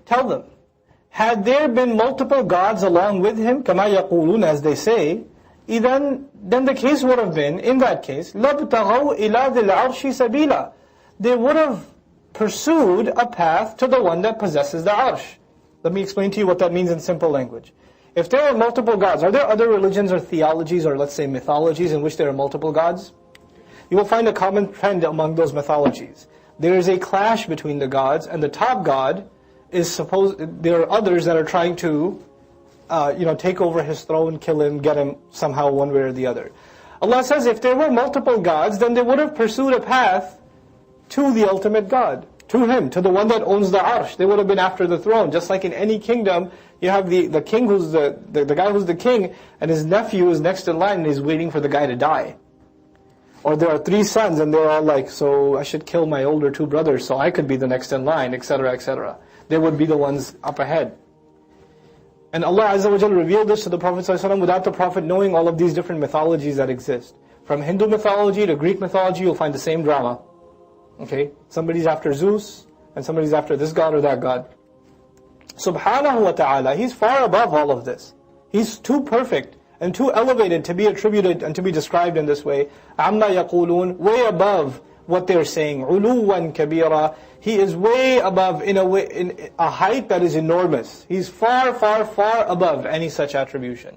Tell them, had there been multiple gods along with him, كَمَا يَقُولُونَ, as they say, then the case would have been, in that case, لَبْتَغَوْا إِلَى ذِي الْعَرْشِ سَبِيلًا, they would have pursued a path to the one that possesses the arsh. Let me explain to you what that means in simple language. If there are multiple gods, are there other religions or theologies or let's say mythologies in which there are multiple gods? You will find a common trend among those mythologies. There is a clash between the gods, and the top god is there are others that are trying to take over his throne, kill him, get him somehow one way or the other. Allah says if there were multiple gods, then they would have pursued a path to the ultimate God, to him, to the one that owns the arsh. They would have been after the throne. Just like in any kingdom, you have the king who's the guy who's the king, and his nephew is next in line and he's waiting for the guy to die. Or there are 3 sons and they're all like, so I should kill my older 2 brothers so I could be the next in line, etc., etc. They would be the ones up ahead. And Allah Azza wa Jalla revealed this to the Prophet ﷺ without the Prophet knowing all of these different mythologies that exist. From Hindu mythology to Greek mythology, you'll find the same drama. Okay? Somebody's after Zeus, and somebody's after this god or that god. Subhanahu wa ta'ala, He's far above all of this. He's too perfect and too elevated to be attributed and to be described in this way. عَمَّا يَقُولُونَ, way above what they're saying. عُلُوًّا كَبِيرًا, He is way above in a height that is enormous. He's far, far, far above any such attribution.